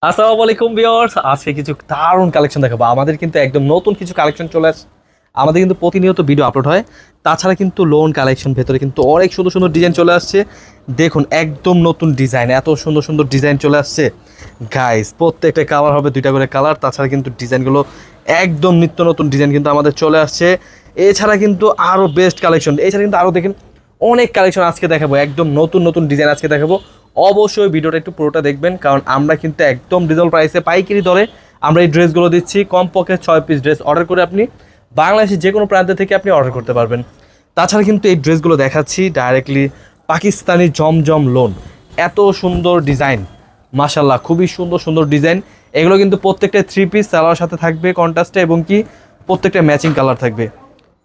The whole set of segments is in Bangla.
আসসালামু আলাইকুম ভিউয়ার্স, আজকে কিছু দারুণ কালেকশন দেখাবো। আমাদের কিন্তু একদম নতুন কিছু কালেকশন চলে আসছে। আমাদের কিন্তু প্রতিনিয়ত ভিডিও আপলোড হয়। তাছাড়া কিন্তু লোন কালেকশন ভেতরে কিন্তু অনেক সুন্দর সুন্দর ডিজাইন চলে আসছে। দেখুন একদম নতুন ডিজাইন, এত সুন্দর সুন্দর ডিজাইন চলে আসছে গাইস। প্রত্যেকটা কালার হবে দুইটা করে কালার। তাছাড়া কিন্তু ডিজাইনগুলো একদম নিত্য নতুন ডিজাইন কিন্তু আমাদের চলে আসছে। এছাড়া কিন্তু আরও বেস্ট কালেকশন, এছাড়া কিন্তু আরও দেখেন অনেক কালেকশন আজকে দেখাবো। একদম নতুন নতুন ডিজাইন আজকে দেখাবো। অবশ্যই ভিডিওটা একটু পুরোটা দেখবেন, কারণ আমরা কিন্তু একদম রিজনেবল প্রাইসে পাইকারি দরে আমরা এই ড্রেসগুলো দিচ্ছি। কমপক্ষে 6 পিস ড্রেস অর্ডার করে আপনি বাংলাদেশের যে কোনো প্রান্ত থেকে আপনি অর্ডার করতে পারবেন। তাছাড়া কিন্তু এই ড্রেসগুলো দেখাচ্ছি ডাইরেক্টলি পাকিস্তানি জমজম লোন। এত সুন্দর ডিজাইন, মাশাল্লাহ খুবই সুন্দর সুন্দর ডিজাইন। এগুলো কিন্তু প্রত্যেকটা 3 পিস সালোয়ার সাথে থাকবে কন্ট্রাস্টে, এবং কি প্রত্যেকটা ম্যাচিং কালার থাকবে।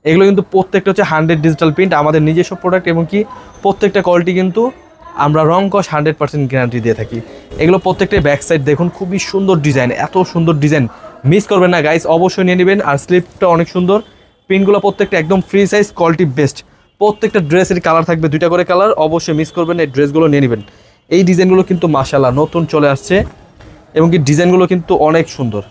এগুলো কিন্তু প্রত্যেকটা হচ্ছে 100 ডিজিটাল প্রিন্ট, আমাদের নিজস্ব প্রোডাক্ট, এবং কি প্রত্যেকটা কোয়ালিটি কিন্তু আমরা রং কস 100% গ্যারান্টি দিয়ে থাকি। এগুলো প্রত্যেকটাই ব্যাক সাইড দেখুন, খুবই সুন্দর ডিজাইন, এত সুন্দর ডিজাইন মিস করবেন না গাইস, অবশ্যই নিয়ে নেবেন। আর স্লিপটা অনেক সুন্দর, প্রিন্টগুলো প্রত্যেকটা একদম ফ্রি সাইজ, কোয়ালিটি বেস্ট। প্রত্যেকটা ড্রেসের কালার থাকবে দুইটা করে কালার, অবশ্যই মিস করবেন না, এই ড্রেসগুলো নিয়ে নেবেন। এই ডিজাইনগুলো কিন্তু মাশাআল্লাহ নতুন চলে আসছে, এবং কি ডিজাইনগুলো কিন্তু অনেক সুন্দর।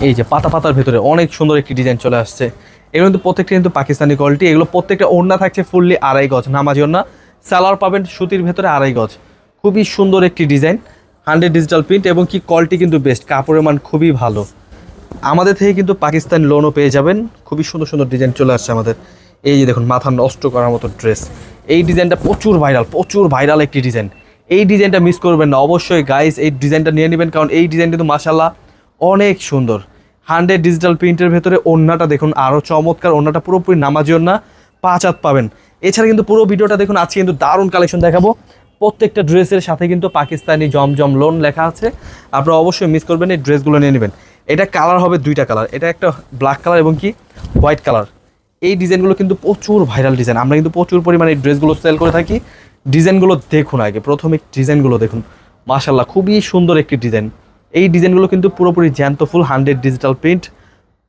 এই যে পাতা পাতার ভেতরে অনেক সুন্দর একটি ডিজাইন চলে আসছে। এগুলো কিন্তু প্রত্যেকটা কিন্তু পাকিস্তানি কোয়ালিটি। এগুলো প্রত্যেকটা ওড়না থাকছে ফুললি 2.5 গজ নামাজি ওড়না, সালোয়ার পাবেন সুতির ভেতরে 2.5 গজ। খুবই সুন্দর একটি ডিজাইন, 100 ডিজিটাল প্রিন্ট, এবং কি কোয়ালিটি কিন্তু বেস্ট, কাপড়ের মান খুবই ভালো। আমাদের থেকে কিন্তু পাকিস্তানি লোনও পেয়ে যাবেন। খুবই সুন্দর সুন্দর ডিজাইন চলে আসছে আমাদের। এই যে দেখুন মাথা নষ্ট করার মতো ড্রেস, এই ডিজাইনটা প্রচুর ভাইরাল একটি ডিজাইন। এই ডিজাইনটা মিস করবেন না অবশ্যই গাইস, এই ডিজাইনটা নিয়ে নেবেন, কারণ এই ডিজাইন কিন্তু মাশাআল্লাহ অনেক সুন্দর। 100 ডিজিটাল প্রিন্টের ভেতরে ওড়নাটা দেখুন আরও চমৎকার, ওড়নাটা পুরোপুরি নামাজি ওড়না, 5 হাত পাবেন। এছাড়া কিন্তু পুরো ভিডিওটা দেখুন, আজকে কিন্তু দারুণ কালেকশন দেখাবো। প্রত্যেকটা ড্রেসের সাথে কিন্তু পাকিস্তানি জমজম লোন লেখা আছে, আপনারা অবশ্যই মিস করবেন, এই ড্রেসগুলো নিয়ে নেবেন। এটা কালার হবে দুইটা কালার, এটা একটা ব্ল্যাক কালার এবং কি হোয়াইট কালার। এই ডিজাইনগুলো কিন্তু প্রচুর ভাইরাল ডিজাইন, আমরা কিন্তু প্রচুর পরিমাণে এই ড্রেসগুলো সেল করে থাকি। ডিজাইনগুলো দেখুন, আগে প্রথমে ডিজাইনগুলো দেখুন, মাশাআল্লাহ খুবই সুন্দর একটি ডিজাইন। এই ডিজাইনগুলো কিন্তু পুরোপুরি জ্যান্ত ফুল, 100 ডিজিটাল প্রিন্ট,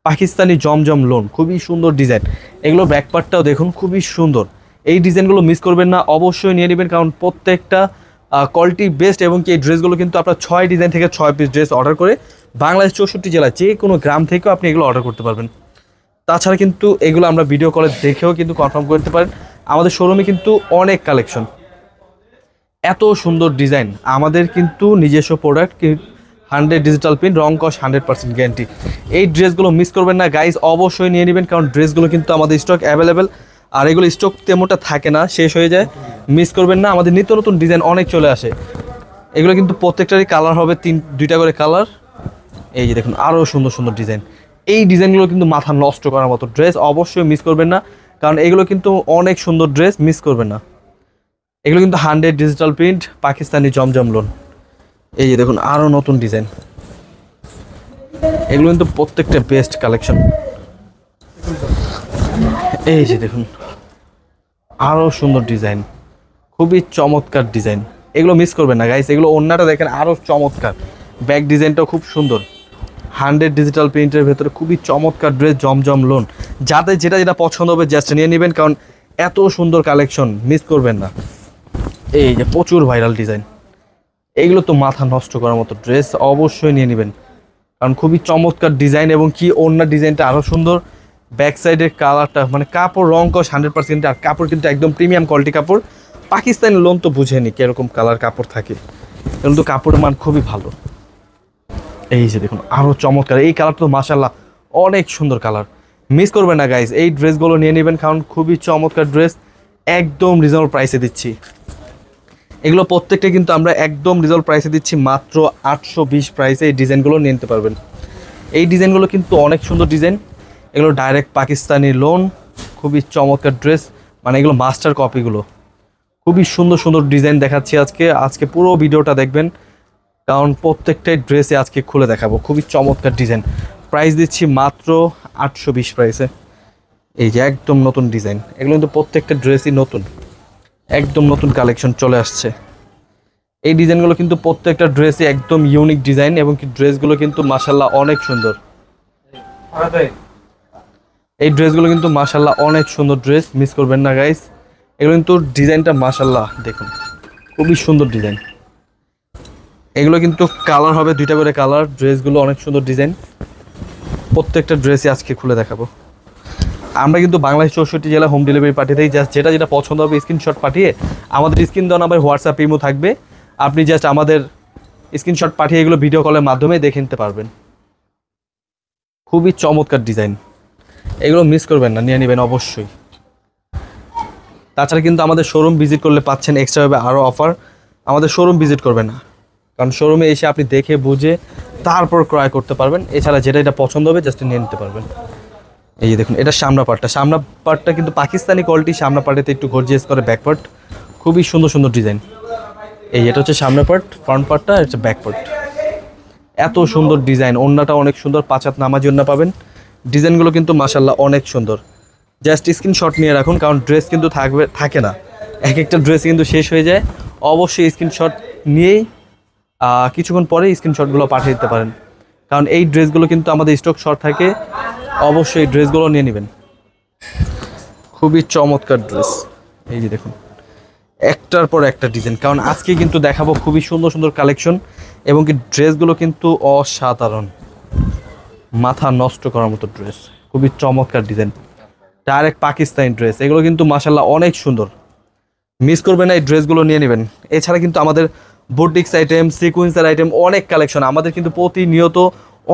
পাকিস্তানি জমজম লোন, খুবই সুন্দর ডিজাইন। এগুলো ব্যাকপার্টটাও দেখুন খুবই সুন্দর। এই ডিজাইনগুলো মিস করবেন না, অবশ্যই নিয়ে নেবেন, কারণ প্রত্যেকটা কোয়ালিটি বেস্ট, এবং কি এই ড্রেসগুলো কিন্তু আপনার 6 ডিজাইন থেকে 6 পিস ড্রেস অর্ডার করে বাংলাদেশ 64 জেলায় যে কোনো গ্রাম থেকেও আপনি এগুলো অর্ডার করতে পারবেন। তাছাড়া কিন্তু এগুলো আমরা ভিডিও কলে দেখেও কিন্তু কনফার্ম করতে পারেন। আমাদের শোরুমে কিন্তু অনেক কালেকশন, এত সুন্দর ডিজাইন, আমাদের কিন্তু নিজস্ব প্রোডাক্ট, 100 ডিজিটাল প্রিন্ট, রং কস 100% গ্যারান্টি। এই ড্রেসগুলো মিস করবেন না গাইজ, অবশ্যই নিয়ে নেবেন, কারণ ড্রেসগুলো কিন্তু আমাদের স্টক অ্যাভেলেবেল, আর এগুলো স্টক তেমনটা থাকে না, শেষ হয়ে যায়। মিস করবেন না, আমাদের নিত্য নতুন ডিজাইন অনেক চলে আসে। এগুলো কিন্তু প্রত্যেকটারই কালার হবে দুইটা করে কালার। এই যে দেখুন আরও সুন্দর সুন্দর ডিজাইন। এই ডিজাইনগুলো কিন্তু মাথা নষ্ট করার মতো ড্রেস, অবশ্যই মিস করবেন না, কারণ এগুলো কিন্তু অনেক সুন্দর ড্রেস, মিস করবেন না। এগুলো কিন্তু 100 ডিজিটাল প্রিন্ট, পাকিস্তানি জমজম লোন। এই যে দেখুন আরও নতুন ডিজাইন, এগুলো কিন্তু প্রত্যেকটা বেস্ট কালেকশন। এই যে দেখুন আরও সুন্দর ডিজাইন, খুবই চমৎকার ডিজাইন, এগুলো মিস করবেন না গাইস। এগুলো ওড়নাটা দেখেন আরও চমৎকার, ব্যাক ডিজাইনটাও খুব সুন্দর, 100 ডিজিটাল প্রিন্টের ভেতরে খুবই চমৎকার ড্রেস, জমজম লোন। যাদের যেটা যেটা পছন্দ হবে জাস্ট নিয়ে নেবেন, কারণ এত সুন্দর কালেকশন মিস করবেন না। এই যে প্রচুর ভাইরাল ডিজাইন, এইগুলো তো মাথা নষ্ট করার মতো ড্রেস, অবশ্যই নিয়ে নেবেন, কারণ খুবই চমৎকার ডিজাইন, এবং কি ওড়নার ডিজাইনটা আরও সুন্দর। ব্যাক সাইডের কালারটা মানে কাপড় রং কস 100%, আর কাপড় কিন্তু একদম প্রিমিয়াম কোয়ালিটি কাপড়। পাকিস্তানি লোন তো বুঝেনি কীরকম কালার কাপড় থাকে, কিন্তু কাপড়ের মান খুবই ভালো। এই যে দেখুন আরও চমৎকার, এই কালারটা তো মাশাআল্লাহ অনেক সুন্দর কালার, মিস করবেন না গাইজ, এই ড্রেসগুলো নিয়ে নেবেন, কারণ খুবই চমৎকার ড্রেস, একদম রিজনেবল প্রাইসে দিচ্ছি। এগুলো প্রত্যেকটা কিন্তু আমরা একদম রিজনেবল প্রাইসে দিচ্ছি, মাত্র 820 প্রাইসে এই ডিজাইনগুলো নিয়ে নিতে পারবেন। এই ডিজাইনগুলো কিন্তু অনেক সুন্দর ডিজাইন, এগুলো ডাইরেক্ট পাকিস্তানি লোন, খুবই চমৎকার ড্রেস, মানে এগুলো মাস্টার কপিগুলো। খুবই সুন্দর সুন্দর ডিজাইন দেখাচ্ছি আজকে পুরো ভিডিওটা দেখবেন, কারণ প্রত্যেকটাই ড্রেসে আজকে খুলে দেখাবো, খুবই চমৎকার ডিজাইন। প্রাইস দিচ্ছি মাত্র 820 প্রাইসে। এই যে একদম নতুন ডিজাইন, এগুলো কিন্তু প্রত্যেকটা ড্রেসই নতুন, একদম নতুন কালেকশন চলে আসছে। এই ডিজাইনগুলো কিন্তু প্রত্যেকটা ড্রেসই একদম ইউনিক ডিজাইন, এবং কি ড্রেসগুলো কিন্তু মাশাআল্লাহ অনেক সুন্দর। এই ড্রেসগুলো কিন্তু মাশাআল্লাহ অনেক সুন্দর ড্রেস, মিস করবেন না গাইস। এগুলো কিন্তু ডিজাইনটা মাশাআল্লাহ দেখুন, খুবই সুন্দর ডিজাইন। এগুলো কিন্তু কালার হবে, দুইটা করে কালার। ড্রেসগুলো অনেক সুন্দর ডিজাইন, প্রত্যেকটা ড্রেসই আজকে খুলে দেখাবো। আমরা কিন্তু বাংলাদেশ 64 জেলা হোম ডেলিভারি পাঠিয়ে দিই। জাস্ট যেটা যেটা পছন্দ হবে স্ক্রিনশট পাঠিয়ে আমাদের স্ক্রিন দেওয়া নাম্বার হোয়াটসঅ্যাপ ইমো থাকবে, আপনি জাস্ট আমাদের স্ক্রিনশট পাঠিয়ে এগুলো ভিডিও কলের মাধ্যমে দেখে নিতে পারবেন। খুবই চমৎকার ডিজাইন, এগুলো মিস করবেন না, নিয়ে নেবেন অবশ্যই। তাছাড়া কিন্তু আমাদের শোরুম ভিজিট করলে পাচ্ছেন এক্সট্রাভাবে আরও অফার। আমাদের শোরুম ভিজিট করবেন না, কারণ শোরুমে এসে আপনি দেখে বুঝে তারপর ক্রয় করতে পারবেন। এছাড়া যেটা এটা পছন্দ হবে জাস্ট নিয়ে নিতে পারবেন। এই যে দেখুন, এটা সামনা পার্টটা কিন্তু পাকিস্তানি কোয়ালিটি। সামনা পার্টেতে একটু গর্জিয়াস করে ব্যাক পার্ট, খুবই সুন্দর সুন্দর ডিজাইন। এই এটা হচ্ছে সামনা পার্ট, ফ্রন্ট পার্টটা হচ্ছে ব্যাক পার্ট। এত সুন্দর ডিজাইন, ওড়নাটা অনেক সুন্দর, 5 হাত নামাজি ওড়না পাবেন। ডিজাইনগুলো কিন্তু মাশাআল্লাহ অনেক সুন্দর। জাস্ট স্ক্রিনশট নিয়ে রাখুন, কারণ ড্রেস কিন্তু থাকে না, এক একটা ড্রেস কিন্তু শেষ হয়ে যায়। অবশ্যই স্ক্রিনশট নিয়েই কিছুক্ষণ পরে স্ক্রিনশটগুলো পাঠিয়ে দিতে পারেন, কারণ এই ড্রেসগুলো কিন্তু আমাদের স্টক শর্ট থাকে। অবশ্যই ড্রেসগুলো নিয়ে নেবেন, খুবই চমৎকার ড্রেস। এই যে দেখুন, একটার পর একটা ডিজাইন, কারণ আজকে কিন্তু দেখাবো খুবই সুন্দর সুন্দর কালেকশন, এবং কি ড্রেসগুলো কিন্তু অসাধারণ, মাথা নষ্ট করার মতো ড্রেস, খুবই চমৎকার ডিজাইন, ডাইরেক্ট পাকিস্তানি ড্রেস। এগুলো কিন্তু মাশাআল্লাহ অনেক সুন্দর, মিস করবেন না, এই ড্রেসগুলো নিয়ে নেবেন। এছাড়া কিন্তু আমাদের বুটিক্স আইটেম, সিকুয়েন্সের আইটেম অনেক কালেকশন, আমাদের কিন্তু প্রতিনিয়ত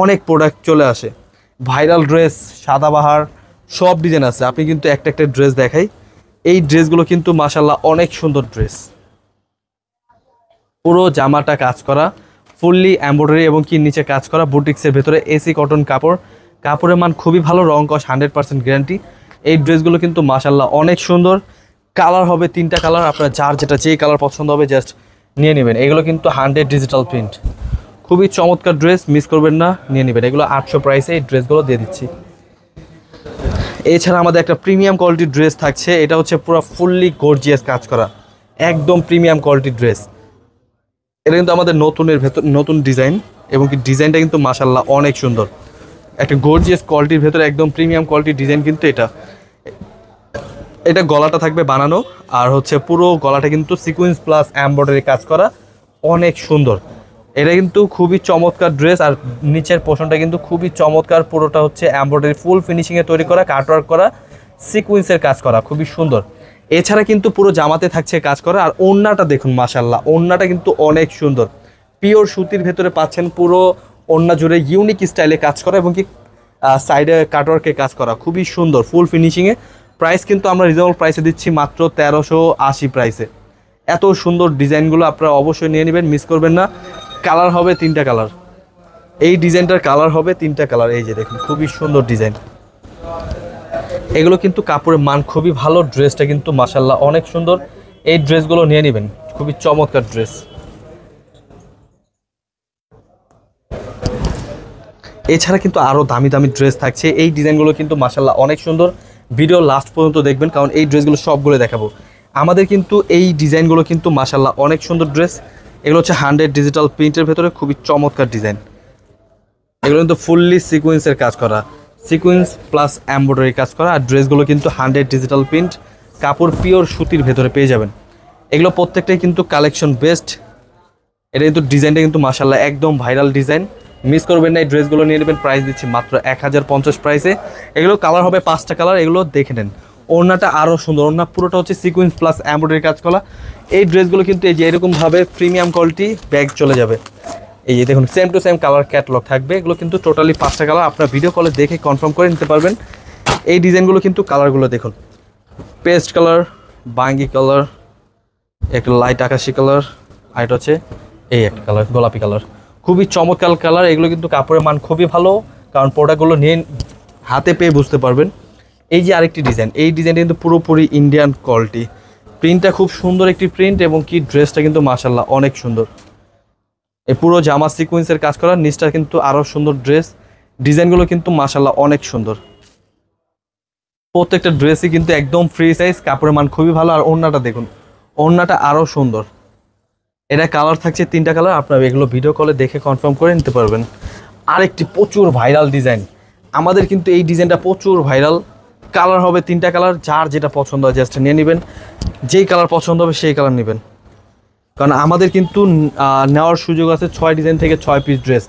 অনেক প্রোডাক্ট চলে আসে। ভাইরাল ড্রেস, সাদাবাহার সব ডিজাইন আছে। আপনি কিন্তু একটা একটা ড্রেস দেখাই, এই ড্রেসগুলো কিন্তু মাশাআল্লাহ অনেক সুন্দর ড্রেস। পুরো জামাটা কাজ করা, ফুললি এমব্রয়ডারি এবং কি নিচে কাজ করা, বুটিক্সের ভেতরে এসি কটন কাপড়, কাপড়ের মান খুবই ভালো, রং কস 100% গ্যারান্টি। এই ড্রেসগুলো কিন্তু মাশাআল্লাহ অনেক সুন্দর। কালার হবে 3টা কালার, আপনার যার যেটা যেই কালার পছন্দ হবে জাস্ট নিয়ে নেবেন। এগুলো কিন্তু 100 ডিজিটাল প্রিন্ট, খুবই চমৎকার ড্রেস, মিস করবেন না, নিয়ে নেবেন। এগুলো 800 প্রাইসে এই ড্রেসগুলো দিয়ে দিচ্ছি। এছাড়া আমাদের একটা প্রিমিয়াম কোয়ালিটির ড্রেস থাকছে, এটা হচ্ছে পুরো ফুললি গর্জিয়াস কাজ করা, একদম প্রিমিয়াম কোয়ালিটির ড্রেস। এটা কিন্তু আমাদের নতুন ডিজাইন, এবং কি ডিজাইনটা কিন্তু মাশাআল্লাহ অনেক সুন্দর, একটা গর্জিয়াস কোয়ালিটির ভেতরে একদম প্রিমিয়াম কোয়ালিটির ডিজাইন। কিন্তু এটা গলাটা থাকবে বানানো, আর হচ্ছে পুরো গলাটা কিন্তু সিকোয়েন্স প্লাস এমব্রয়ডারি কাজ করা, অনেক সুন্দর। এটা কিন্তু খুবই চমৎকার ড্রেস, আর নিচের পোর্শনটা কিন্তু খুবই চমৎকার, পুরোটা হচ্ছে এমব্রয়ডারি ফুল ফিনিশিংয়ে তৈরি করা, কাটওয়ার্ক করা, সিকোয়েন্সের কাজ করা, খুবই সুন্দর। এছাড়া কিন্তু পুরো জামাতে থাকছে কাজ করা। আর ওড়নাটা দেখুন, মাশাআল্লাহ ওড়নাটা কিন্তু অনেক সুন্দর, পিওর সুতির ভেতরে পাচ্ছেন, পুরো ওড়না জুড়ে ইউনিক স্টাইলে কাজ করা, এবং কি সাইডে কাটওয়ার্কে কাজ করা, খুবই সুন্দর ফুল ফিনিশিংয়ে। প্রাইস কিন্তু আমরা রিজনেবল প্রাইসে দিচ্ছি, মাত্র 1380 প্রাইসে। এত সুন্দর ডিজাইনগুলো আপনারা অবশ্যই নিয়ে নেবেন, মিস করবেন না। কালার হবে 3টা কালার, এই ডিজাইনটার কালার হবে 3টা কালার। এই যে দেখুন, খুবই সুন্দর ডিজাইন। এগুলো কিন্তু কাপড়ের মান খুবই ভালো, ড্রেসটা কিন্তু মাশাআল্লাহ অনেক সুন্দর। এই ড্রেসগুলো নিয়ে নেবেন, খুবই চমৎকার ড্রেস। এছাড়া কিন্তু আরও দামি দামি ড্রেস থাকছে, এই ডিজাইনগুলো কিন্তু মাশাআল্লাহ অনেক সুন্দর। ভিডিও লাস্ট পর্যন্ত দেখবেন, কারণ এই ড্রেসগুলো সবগুলো দেখাবো। আমাদের কিন্তু এই ডিজাইনগুলো কিন্তু মাশাআল্লাহ অনেক সুন্দর ড্রেস। এগুলো হচ্ছে 100 ডিজিটাল প্রিন্টের ভেতরে, খুবই চমৎকার ডিজাইন। এগুলো কিন্তু ফুললি সিকোয়েন্সের কাজ করা, সিকোয়েন্স প্লাস এমব্রয়ডারি কাজ করা, আর ড্রেসগুলো কিন্তু 100 ডিজিটাল প্রিন্ট, কাপড় পিওর সুতির ভেতরে পেয়ে যাবেন। এগুলো প্রত্যেকটাই কিন্তু কালেকশন বেস্ট। এটা কিন্তু ডিজাইনটা কিন্তু মাশাআল্লাহ একদম ভাইরাল ডিজাইন, মিস করবেন না। এই ড্রেসগুলো নিয়ে নেবেন, প্রাইস দিচ্ছি মাত্র 1050 প্রাইসে। এগুলো কালার হবে 5টা কালার, এগুলো দেখে নেন। ওড়নাটা আরও সুন্দর, ওড়না পুরোটা হচ্ছে সিকোয়েন্স প্লাস এমব্রয়ডারি কাজ করা। এই ড্রেসগুলো কিন্তু এই যে এরকমভাবে প্রিমিয়াম কোয়ালিটি ব্যাগ চলে যাবে। এই যে দেখুন, same to same colour catalogue থাকবে। এগুলো কিন্তু টোটালি 5টা কালার, আপনার ভিডিও কলে দেখে কনফার্ম করে নিতে পারবেন। এই ডিজাইনগুলো কিন্তু কালারগুলো দেখুন, পেস্ট কালার, বাঙ্গি কালার, একটা লাইট আকাশি কালার, আর এটা হচ্ছে এই একটা কালার গোলাপি কালার, খুবই চমৎকার কালার। এগুলো কিন্তু কাপড়ের মান খুবই ভালো, কারণ প্রোডাক্টগুলো নিয়ে হাতে পেয়ে বুঝতে পারবেন। এই যে আরেকটি ডিজাইন, এই ডিজাইনটা কিন্তু পুরোপুরি ইন্ডিয়ান কোয়ালিটি, প্রিন্টটা খুব সুন্দর একটি প্রিন্ট, এবং কি ড্রেসটা কিন্তু মাশাআল্লাহ অনেক সুন্দর। এই পুরো জামা সিকোয়েন্সের কাজ করা, নিচটা কিন্তু আরও সুন্দর ড্রেস। ডিজাইনগুলো কিন্তু মাশাআল্লাহ অনেক সুন্দর, প্রত্যেকটা ড্রেসই কিন্তু একদম ফ্রি সাইজ, কাপড়ের মান খুবই ভালো। আর ওড়নাটা দেখুন, ওড়নাটা আরও সুন্দর। এটা কালার থাকছে 3টা কালার, আপনারা এগুলো ভিডিও কলে দেখে কনফার্ম করে নিতে পারবেন। আরেকটি প্রচুর ভাইরাল ডিজাইন, আমাদের কিন্তু এই ডিজাইনটা প্রচুর ভাইরাল। কালার হবে 3টা কালার, যার যেটা পছন্দ হয় জাস্ট নিয়ে নেবেন, যেই কালার পছন্দ হবে সেই কালার নেবেন। কারণ আমাদের কিন্তু নেওয়ার সুযোগ আছে 6 ডিজাইন থেকে 6 পিস ড্রেস।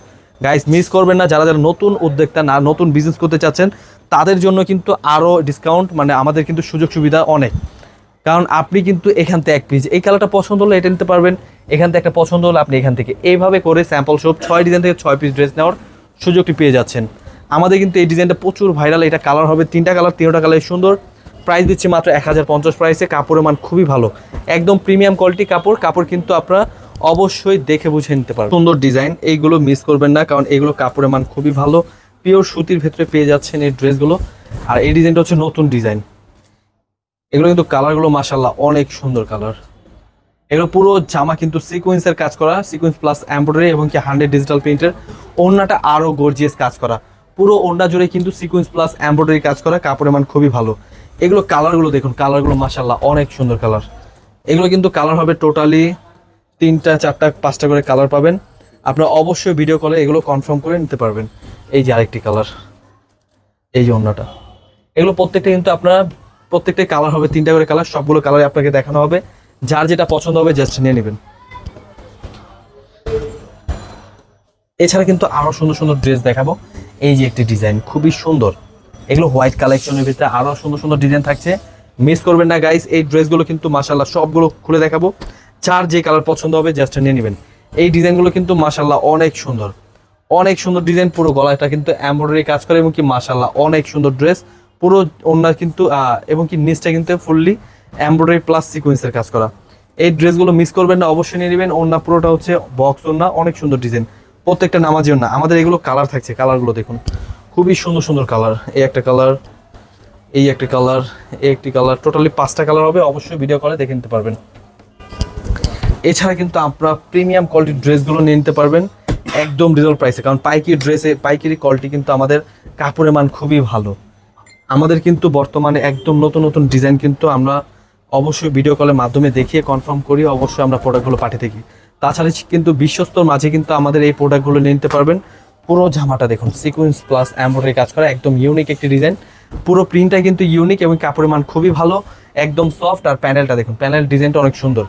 গাইস মিস করবেন না, যারা যারা নতুন উদ্যোক্তা না নতুন বিজনেস করতে চাচ্ছেন তাদের জন্য কিন্তু আরও ডিসকাউন্ট, মানে আমাদের কিন্তু সুযোগ সুবিধা অনেক। কারণ আপনি কিন্তু এখান থেকে এক পিস এই কালারটা পছন্দ হলে এটা নিতে পারবেন, এখান থেকে একটা পছন্দ হলে আপনি এখান থেকে এইভাবে করে স্যাম্পল সব 6 ডিজাইন থেকে 6 পিস ড্রেস নেওয়ার সুযোগটি পেয়ে যাচ্ছেন। আমাদের কিন্তু এই ডিজাইনটা প্রচুর ভাইরাল, এটা কালার হবে 3টা কালার, 3টা কালার সুন্দর। প্রাইস দিচ্ছি মাত্র 1050 প্রাইসে। কাপড়ের মান খুবই ভালো, একদম প্রিমিয়াম কোয়ালিটি কাপড় কিন্তু আপনারা অবশ্যই দেখে বুঝে নিতে পারবেন। সুন্দর ডিজাইন, এইগুলো মিস করবেন না, কারণ এইগুলো কাপড়ের মান খুবই ভালো, পিওর সুতির ভেতরে পেয়ে যাচ্ছেন এই ড্রেসগুলো। আর এই ডিজাইনটা হচ্ছে নতুন ডিজাইন, এগুলো কিন্তু কালারগুলো মাশাআল্লাহ অনেক সুন্দর কালার। এগুলো পুরো জামা কিন্তু সিকোয়েন্সের কাজ করা, সিকোয়েন্স প্লাস এমব্রয়ডারি এবং কি 100 ডিজিটাল প্রিন্টের। ওড়নাটা আরও গর্জিয়াস কাজ করা, পুরো ওড়না জুড়ে কিন্তু সিকোয়েন্স প্লাস এমব্রয়ডারি কাজ করা, কাপড়ের মান খুবই ভালো। এগুলো কালারগুলো দেখুন, কালারগুলো মাশাআল্লাহ অনেক সুন্দর কালার। এগুলো কিন্তু কালার হবে টোটালি 3টা 4টা 5টা করে কালার পাবেন। আপনারা অবশ্যই ভিডিও কলে এগুলো কনফার্ম করে নিতে পারবেন। এই যে আরেকটি কালার, এই যে ওড়নাটা, এগুলো প্রত্যেকটা কিন্তু আপনারা প্রত্যেকটাই কালার হবে 3টা করে কালার, সবগুলো কালারে আপনাকে দেখানো হবে, যার যেটা পছন্দ হবে জাস্ট নিয়ে নেবেন। এছাড়া কিন্তু আরো সুন্দর সুন্দর ড্রেস দেখাবো। এই যে একটি ডিজাইন খুবই সুন্দর, এগুলো হোয়াইট কালেকশনের ভিতরে আরো সুন্দর সুন্দর ডিজাইন থাকছে, মিস করবেন না গাইস। এই ড্রেসগুলো কিন্তু মাশাআল্লাহ সবগুলো খুলে দেখাবো, যার যে কালার পছন্দ হবে জাস্ট নিয়ে নেবেন। এই ডিজাইনগুলো কিন্তু মাশাআল্লাহ অনেক সুন্দর, অনেক সুন্দর ডিজাইন। পুরো গলাটা কিন্তু এমব্রয়ডারি কাজ করে এবং কি মাশাআল্লাহ অনেক সুন্দর ড্রেস। পুরো ওড়না কিন্তু এবং কি নিচটা কিন্তু ফুললি এমব্রয়ডারি প্লাস সিকোয়েন্সের কাজ করা। এই ড্রেসগুলো মিস করবেন না, অবশ্যই নিয়ে নেবেন। ওড়না পুরোটা হচ্ছে বক্স ওড়না, অনেক সুন্দর ডিজাইন, প্রত্যেকটা নামাজি ওড়না। আমাদের এগুলো কালার থাকছে, কালারগুলো দেখুন খুবই সুন্দর সুন্দর কালার। এই একটা কালার, এই একটা কালার, এই একটি কালার, টোটালি 5টা কালার হবে। অবশ্যই ভিডিও কলে দেখে নিতে পারবেন। এছাড়া কিন্তু আপনারা প্রিমিয়াম কোয়ালিটির ড্রেসগুলো নিয়ে নিতে পারবেন একদম রিজনেবল প্রাইসে, কারণ পাইকারি কোয়ালিটি কিন্তু আমাদের কাপড়ের মান খুবই ভালো। আমাদের কিন্তু বর্তমানে একদম নতুন নতুন ডিজাইন কিন্তু আমরা অবশ্যই ভিডিও কলের মাধ্যমে দেখিয়ে কনফার্ম করি, অবশ্যই আমরা প্রোডাক্টগুলো পাঠিয়ে থাকি। তাছাড়া কিন্তু বিশ্বস্তর মাঝে কিন্তু আমাদের এই প্রোডাক্টগুলো নিয়ে নিতে পারবেন। পুরো জামাটা দেখুন সিকোয়েন্স প্লাস এমব্রয়ডারি কাজ করা, একদম ইউনিক একটি ডিজাইন। পুরো প্রিন্টটা কিন্তু ইউনিক এবং কাপড়ের মান খুবই ভালো, একদম সফট। আর প্যানেলটা দেখুন, প্যানেল ডিজাইনটা অনেক সুন্দর।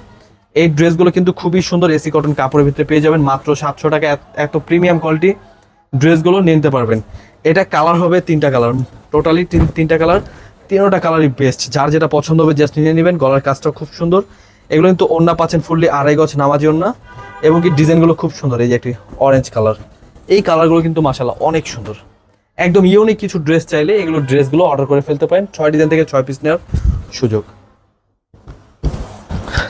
এই ড্রেসগুলো কিন্তু খুবই সুন্দর, এসি কটন কাপড়ের ভিতরে পেয়ে যাবেন মাত্র 700 টাকা। এত প্রিমিয়াম কোয়ালিটি ড্রেসগুলো নিয়ে নিতে পারবেন। এটা কালার হবে 3টা কালার, টোটালি 3টা কালার, 3টা কালারই বেস্ট। যার যেটা পছন্দ হবে জাস্ট নিয়ে নেবেন। গলার কাজটা খুব সুন্দর। এগুলো কিন্তু ওড়না পাচ্ছেন ফুললি 2.5 গজ নামাজি ওড়না এবং কি ডিজাইনগুলো খুব সুন্দর। এই যে একটি অরেঞ্জ কালার, এই কালারগুলো কিন্তু মাশাআল্লাহ অনেক সুন্দর, একদম ইউনিক কিছু ড্রেস চাইলে এগুলো ড্রেসগুলো অর্ডার করে ফেলতে পারেন। 6 ডিজাইন থেকে 6 পিস নেওয়ার সুযোগ।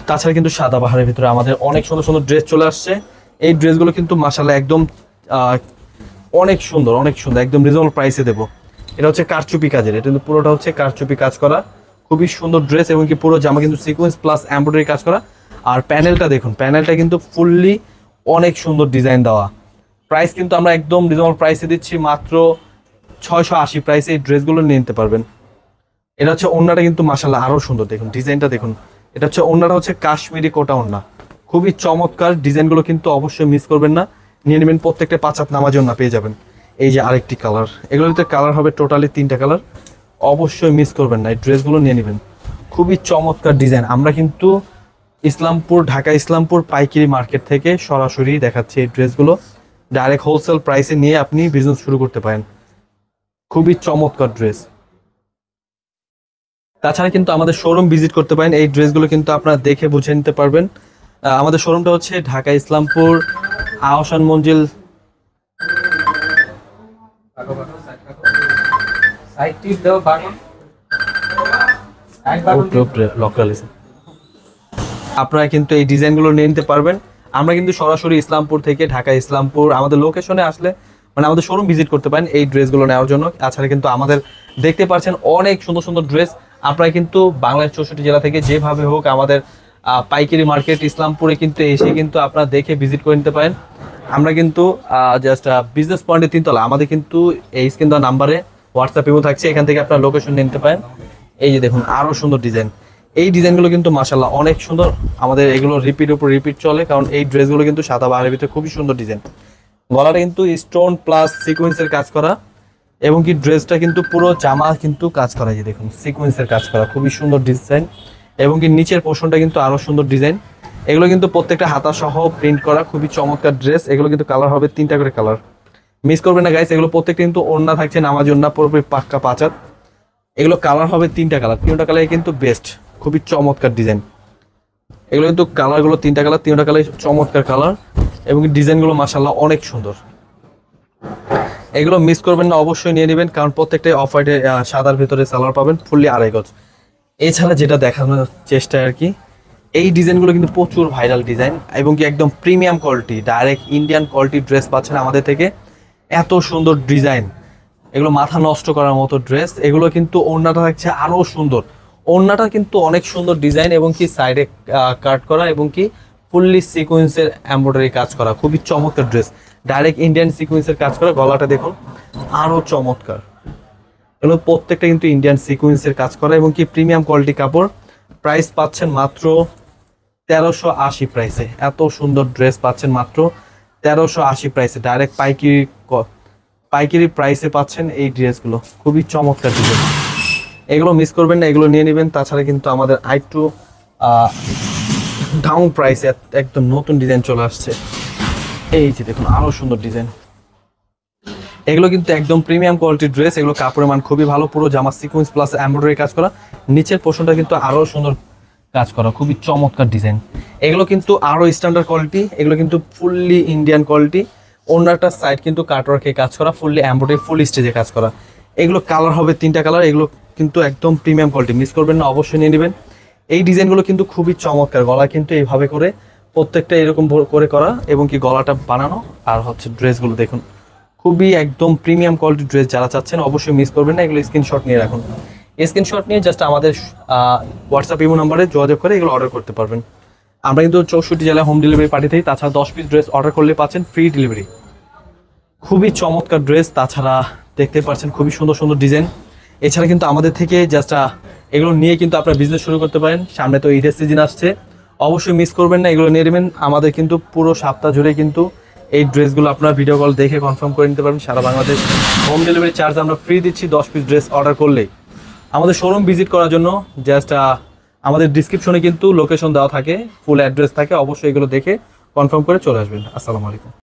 তাছাড়া কিন্তু সাদা বাহারের ভিতরে আমাদের অনেক সুন্দর সুন্দর ড্রেস চলে আসছে। এই ড্রেসগুলো কিন্তু মাশাআল্লাহ একদম অনেক সুন্দর, অনেক সুন্দর, একদম রিজনেবল প্রাইসে দেবো। এটা হচ্ছে কারচুপি কাজের, এটা কিন্তু পুরোটা হচ্ছে কারচুপি কাজ করা, খুবই সুন্দর ড্রেস এবং কি পুরো জামা কিন্তু সিকোয়েন্স প্লাস এমব্রয়ডারি কাজ করা। আর প্যানেলটা দেখুন, প্যানেলটা কিন্তু ফুললি অনেক সুন্দর ডিজাইন দেওয়া। প্রাইস কিন্তু আমরা একদম রিজনেবল প্রাইসে দিচ্ছি, মাত্র 680 প্রাইসে এই ড্রেসগুলো নিয়ে নিতে পারবেন। এটা হচ্ছে ওড়নাটা কিন্তু মাশাআল্লাহ আরও সুন্দর, দেখুন ডিজাইনটা দেখুন। এটা হচ্ছে ওড়নাটা হচ্ছে কাশ্মীরি কোটা ওড়না, খুবই চমৎকার। ডিজাইনগুলো কিন্তু অবশ্যই মিস করবেন না, নিয়ে নেবেন। প্রত্যেকটা 5 হাত নামাজি ওড়না পেয়ে যাবেন। এই যে আরেকটি কালার, এগুলোর ভিতরে কালার হবে টোটালি 3টা কালার, অবশ্যই মিস করবেন না, এই ড্রেসগুলো নিয়ে নেবেন। খুবই চমৎকার ডিজাইন। আমরা কিন্তু ইসলামপুর, ঢাকা ইসলামপুর পাইকারি মার্কেট থেকে সরাসরি দেখাচ্ছি এই ড্রেসগুলো, ডাইরেক্ট হোলসেল প্রাইসে নিয়ে আপনি বিজনেস শুরু করতে পারেন। খুবই চমৎকার ড্রেস। তাছাড়া কিন্তু আমাদের শোরুম ভিজিট করতে পারেন, এই ড্রেসগুলো কিন্তু আপনারা দেখে বুঝে নিতে পারবেন। আমাদের শোরুমটা হচ্ছে ঢাকা ইসলামপুর আহসান মঞ্জিল আপনারা কিন্তু এই ডিজাইনগুলো নিয়ে নিতে পারবেন। আমরা কিন্তু সরাসরি ইসলামপুর থেকে, ঢাকা ইসলামপুর আমাদের লোকেশনে আসলে মানে আমাদের শোরুম ভিজিট করতে পারেন এই ড্রেসগুলো নেওয়ার জন্য। তাছাড়া কিন্তু আমাদের দেখতে পাচ্ছেন অনেক সুন্দর সুন্দর ড্রেস। আপনারা কিন্তু বাংলাদেশ 64 জেলা থেকে যেভাবে হোক আমাদের পাইকারি মার্কেট ইসলামপুরে কিন্তু এসে কিন্তু আপনারা দেখে ভিজিট করে নিতে পারেন। আমরা কিন্তু জাস্ট বিজনেস পয়েন্টের 3 তলা, আমাদের কিন্তু এই স্ক্রিন দেওয়া নাম্বারে হোয়াটসঅ্যাপ ইমো থাকছে, এখান থেকে আপনারা লোকেশন নিতে পারেন। এই যে দেখুন আরও সুন্দর ডিজাইন, এই ডিজাইনগুলো কিন্তু মাশাআল্লাহ অনেক সুন্দর। আমাদের এগুলো রিপিট উপর রিপিট চলে, কারণ এই ড্রেসগুলো কিন্তু সাদা বাহারের ভিতরে খুবই সুন্দর ডিজাইন। গলাটা কিন্তু স্টোন প্লাস সিকোয়েন্সের কাজ করা এবং কি ড্রেসটা কিন্তু পুরো জামা কিন্তু কাজ করা, যে দেখুন সিকোয়েন্সের কাজ করা, খুবই সুন্দর ডিজাইন এবং কি নিচের পোর্শনটা কিন্তু আরও সুন্দর ডিজাইন। এগুলো কিন্তু প্রত্যেকটা হাতা সহ প্রিন্ট করা, খুবই চমৎকার ড্রেস। এগুলো কিন্তু কালার হবে 3টা করে কালার, মিস করবেন না গাইস। এগুলো প্রত্যেকটা কিন্তু ওড়না থাকছে, নামাজি ওড়না, পুরোপুরি পাক্কা পাঁচাত। এগুলো কালার হবে 3টা কালার, 3টা কালার কিন্তু বেস্ট, খুবই চমৎকার ডিজাইন। এগুলো কিন্তু কালারগুলো 3টা কালার, 3টা কালার চমৎকার কালার, এবং ডিজাইনগুলো মাশাআল্লাহ অনেক সুন্দর। এগুলো মিস করবেন না, অবশ্যই নিয়ে নেবেন, কারণ প্রত্যেকটাই অফ হোয়াইটে সাদার ভিতরে সালোয়ার পাবেন, ফুললি 2.5 গজ। এছাড়া যেটা দেখানোর চেষ্টা আর কি, এই ডিজাইনগুলো কিন্তু প্রচুর ভাইরাল ডিজাইন, এবং কি একদম premium quality, direct Indian quality dress পাচ্ছেন আমাদের থেকে। এত সুন্দর ডিজাইন, এগুলো মাথা নষ্ট করার মতো ড্রেস। এগুলো কিন্তু ওড়নাটা থাকছে আরও সুন্দর, ওড়নাটা কিন্তু অনেক সুন্দর ডিজাইন, এবং কি সাইডে কাট করা, এবং কি ফুললি সিকোয়েন্সের এমব্রয়ডারি কাজ করা, খুবই চমৎকার ড্রেস। ডাইরেক্ট ইন্ডিয়ান সিকোয়েন্সের কাজ করা, গলাটা দেখুন আরও চমৎকার। এগুলো প্রত্যেকটা কিন্তু ইন্ডিয়ান সিকোয়েন্সের কাজ করা, এবং কি প্রিমিয়াম কোয়ালিটি কাপড়। প্রাইস পাচ্ছেন মাত্র 1380 প্রাইসে। এত সুন্দর ড্রেস পাচ্ছেন মাত্র 1380 প্রাইসে, ডাইরেক্ট পাইকারি প্রাইসে পাচ্ছেন এই ড্রেসগুলো, খুবই চমৎকার ডিজাইন। এগুলো মিস করবেন না, এগুলো নিয়ে নেবেন। তাছাড়া কিন্তু আমাদের আরেকটু ডাউন প্রাইসে একদম নতুন ডিজাইন চলে আসছে, এই যে দেখুন আরও সুন্দর ডিজাইন। এগুলো কিন্তু একদম প্রিমিয়াম কোয়ালিটির ড্রেস, এগুলো কাপড়ের মান খুবই ভালো, পুরো জামা সিকোয়েন্স প্লাস এমব্রয়ডারি কাজ করা, নিচের পোর্শনটা কিন্তু আরও সুন্দর কাজ করা, খুবই চমৎকার ডিজাইন। এগুলো কিন্তু আরও স্ট্যান্ডার্ড কোয়ালিটি, এগুলো কিন্তু ফুললি ইন্ডিয়ান কোয়ালিটি। ওনারটা সাইড কিন্তু কাটওয়ার্কে কাজ করা, ফুললি এমব্রয়ডারি, ফুল স্টেজে কাজ করা। এগুলো কালার হবে 3টা কালার, এগুলো কিন্তু একদম প্রিমিয়াম কোয়ালিটি, মিস করবেন না, অবশ্যই নিয়ে নেবেন। এই ডিজাইনগুলো কিন্তু খুবই চমৎকার, গলা কিন্তু এইভাবে করে প্রত্যেকটা এরকম করে করা, এবং কি গলাটা বানানো, আর হচ্ছে ড্রেসগুলো দেখুন খুবই একদম প্রিমিয়াম কোয়ালিটির ড্রেস। যারা চাচ্ছেন অবশ্যই মিস করবেন না, এগুলো স্ক্রিনশট নিয়ে রাখুন। স্ক্রিনশট নিয়ে জাস্ট আমাদের হোয়াটসঅ্যাপ ইমো নাম্বারে যোগাযোগ করে এগুলো অর্ডার করতে পারবেন। আমরা কিন্তু 64 জেলায় হোম ডেলিভারি পাঠিয়ে থাকি। তাছাড়া 10 পিস ড্রেস অর্ডার করলে পাচ্ছেন ফ্রি ডেলিভারি। খুবই চমৎকার ড্রেস, তাছাড়া দেখতে পাচ্ছেন খুবই সুন্দর সুন্দর ডিজাইন। এছাড়া কিন্তু আমাদের থেকে জাস্ট এগুলো নিয়ে কিন্তু আপনারা বিজনেস শুরু করতে পারেন। সামনে তো ঈদের সিজন আসছে, অবশ্যই মিস করবেন না, এগুলো নিয়ে নেবেন। আমাদের কিন্তু পুরো সপ্তাহ জুড়ে কিন্তু এই ড্রেসগুলো আপনারা ভিডিও কল দেখে কনফার্ম করে নিতে পারবেন। সারা বাংলাদেশ হোম ডেলিভারি চার্জ আমরা ফ্রি দিচ্ছি 10 পিস ড্রেস অর্ডার করলেই। আমাদের শোরুম ভিজিট করার জন্য জাস্ট আমাদের ডিসক্রিপশনে কিন্তু লোকেশন দেওয়া থাকে, ফুল অ্যাড্রেস থাকে, অবশ্যই এগুলো দেখে কনফার্ম করে চলে আসবেন। আসসালামু আলাইকুম।